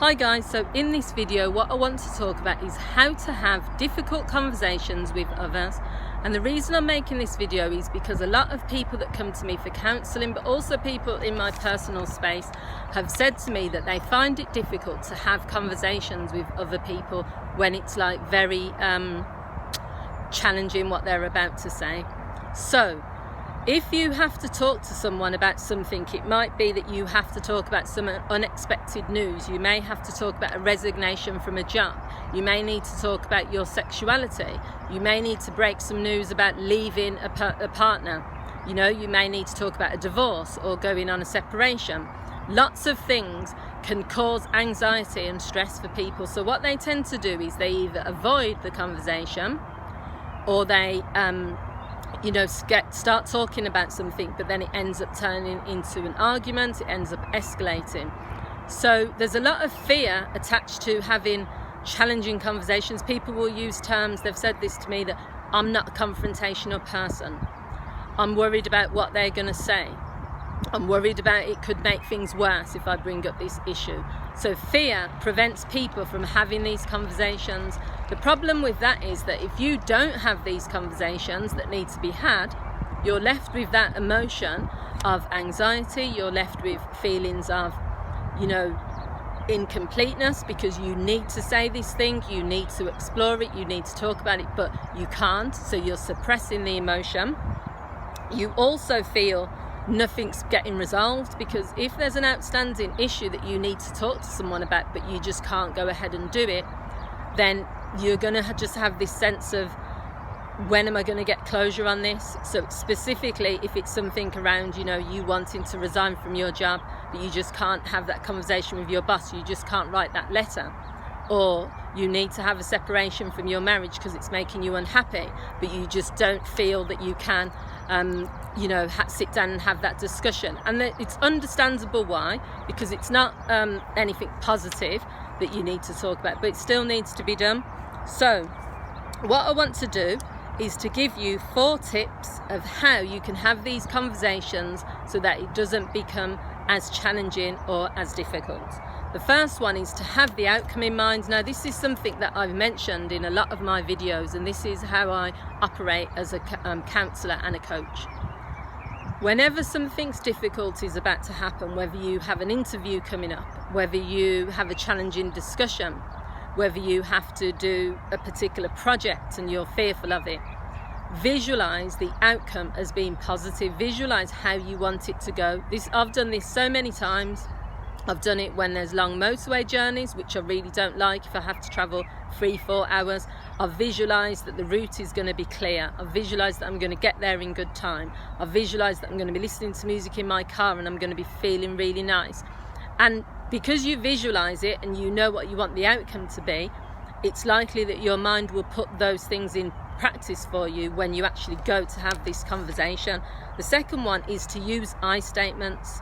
Hi guys, so in this video what I want to talk about is how to have difficult conversations with others. And the reason I'm making this video is because a lot of people that come to me for counselling, but also people in my personal space, have said to me that they find it difficult to have conversations with other people when it's like very challenging what they're about to say. So if you have to talk to someone about something, it might be that you have to talk about some unexpected news. You may have to talk about a resignation from a job. You may need to talk about your sexuality. You may need to break some news about leaving a partner. You know, you may need to talk about a divorce or going on a separation. Lots of things can cause anxiety and stress for people. So what they tend to do is they either avoid the conversation or they start talking about something, but then it ends up turning into an argument, it ends up escalating. So there's a lot of fear attached to having challenging conversations. People will use terms, they've said this to me, that I'm not a confrontational person. I'm worried about what they're going to say. I'm worried about it could make things worse if I bring up this issue. So fear prevents people from having these conversations. The problem with that is that if you don't have these conversations that need to be had, you're left with that emotion of anxiety, you're left with feelings of, incompleteness, because you need to say this thing, you need to explore it, you need to talk about it, but you can't, so you're suppressing the emotion. You also feel nothing's getting resolved, because if there's an outstanding issue that you need to talk to someone about but you just can't go ahead and do it, then you're going to just have this sense of, when am I going to get closure on this? So specifically if it's something around you wanting to resign from your job, but you just can't have that conversation with your boss, you just can't write that letter, or you need to have a separation from your marriage because it's making you unhappy, but you just don't feel that you can sit down and have that discussion. And it's understandable why, because it's not anything positive that you need to talk about, but it still needs to be done. So what I want to do is to give you 4 tips of how you can have these conversations so that it doesn't become as challenging or as difficult. The first one is to have the outcome in mind. Now, this is something that I've mentioned in a lot of my videos, and this is how I operate as a counsellor and a coach. Whenever something's difficult is about to happen, whether you have an interview coming up, whether you have a challenging discussion, whether you have to do a particular project and you're fearful of it, visualize the outcome as being positive. Visualize how you want it to go. I've done this so many times. I've done it when there's long motorway journeys, which I really don't like. If I have to travel 3-4 hours, I've visualised that the route is going to be clear. I've visualised that I'm going to get there in good time. I've visualised that I'm going to be listening to music in my car and I'm going to be feeling really nice. And because you visualise it and you know what you want the outcome to be, it's likely that your mind will put those things in practice for you when you actually go to have this conversation. The second one is to use I statements.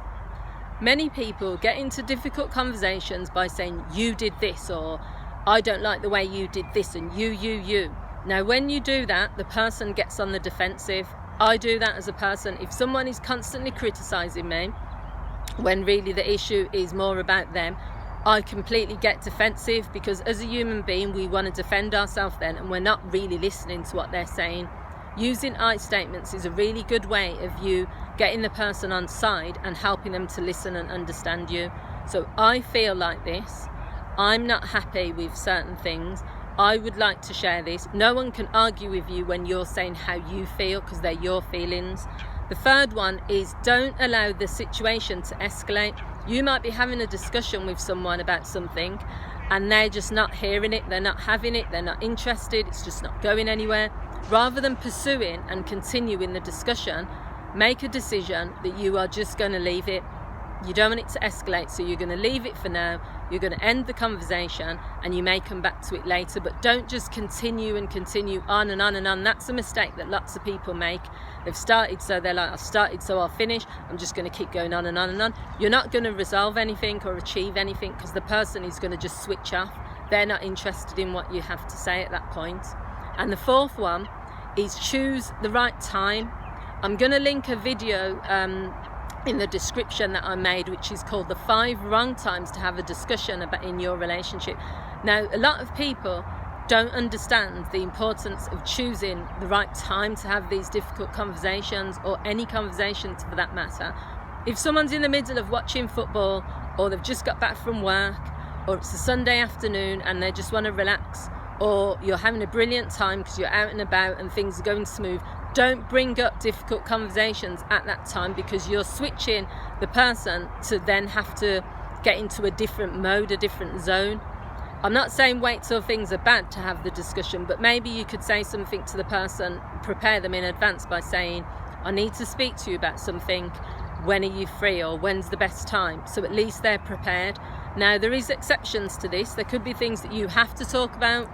Many people get into difficult conversations by saying, you did this, or I don't like the way you did this, and you. Now, when you do that, the person gets on the defensive. I do that as a person. If someone is constantly criticising me, when really the issue is more about them, I completely get defensive, because as a human being, we want to defend ourselves then, and we're not really listening to what they're saying. Using I statements is a really good way of you getting the person on side and helping them to listen and understand you. So I feel like this. I'm not happy with certain things. I would like to share this. No one can argue with you when you're saying how you feel, because they're your feelings. The third one is, don't allow the situation to escalate. You might be having a discussion with someone about something and they're just not hearing it, they're not having it, they're not interested, it's just not going anywhere. Rather than pursuing and continuing the discussion, make a decision that you are just going to leave it. You don't want it to escalate, so you're going to leave it for now. You're going to end the conversation and you may come back to it later, but don't just continue on and on and on. That's a mistake that lots of people make. They've started, so they're like, I've started, so I'll finish. I'm just going to keep going on and on and on. You're not going to resolve anything or achieve anything, because the person is going to just switch off. They're not interested in what you have to say at that point. And the fourth one is choose the right time. I'm going to link a video in the description that I made, which is called the 5 wrong times to have a discussion about in your relationship. Now, a lot of people don't understand the importance of choosing the right time to have these difficult conversations, or any conversations for that matter. If someone's in the middle of watching football, or they've just got back from work, or it's a Sunday afternoon and they just want to relax, or you're having a brilliant time because you're out and about and things are going smooth, don't bring up difficult conversations at that time, because you're switching the person to then have to get into a different mode, a different zone. I'm not saying wait till things are bad to have the discussion, but maybe you could say something to the person, prepare them in advance by saying, I need to speak to you about something, when are you free, or when's the best time, so at least they're prepared. Now, there is exceptions to this. There could be things that you have to talk about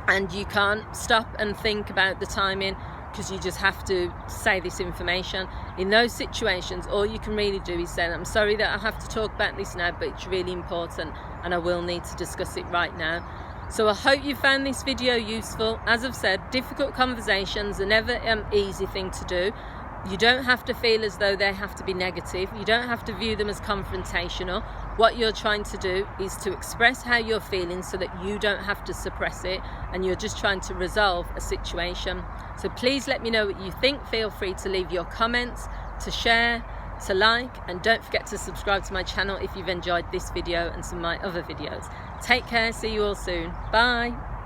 and you can't stop and think about the timing, because you just have to say this information. In those situations, all you can really do is say, I'm sorry that I have to talk about this now, but it's really important and I will need to discuss it right now. So I hope you found this video useful. As I've said, difficult conversations are never an easy thing to do. You don't have to feel as though they have to be negative. You don't have to view them as confrontational. What you're trying to do is to express how you're feeling so that you don't have to suppress it, and you're just trying to resolve a situation. So please let me know what you think. Feel free to leave your comments, to share, to like, and don't forget to subscribe to my channel if you've enjoyed this video and some of my other videos. Take care, see you all soon. Bye.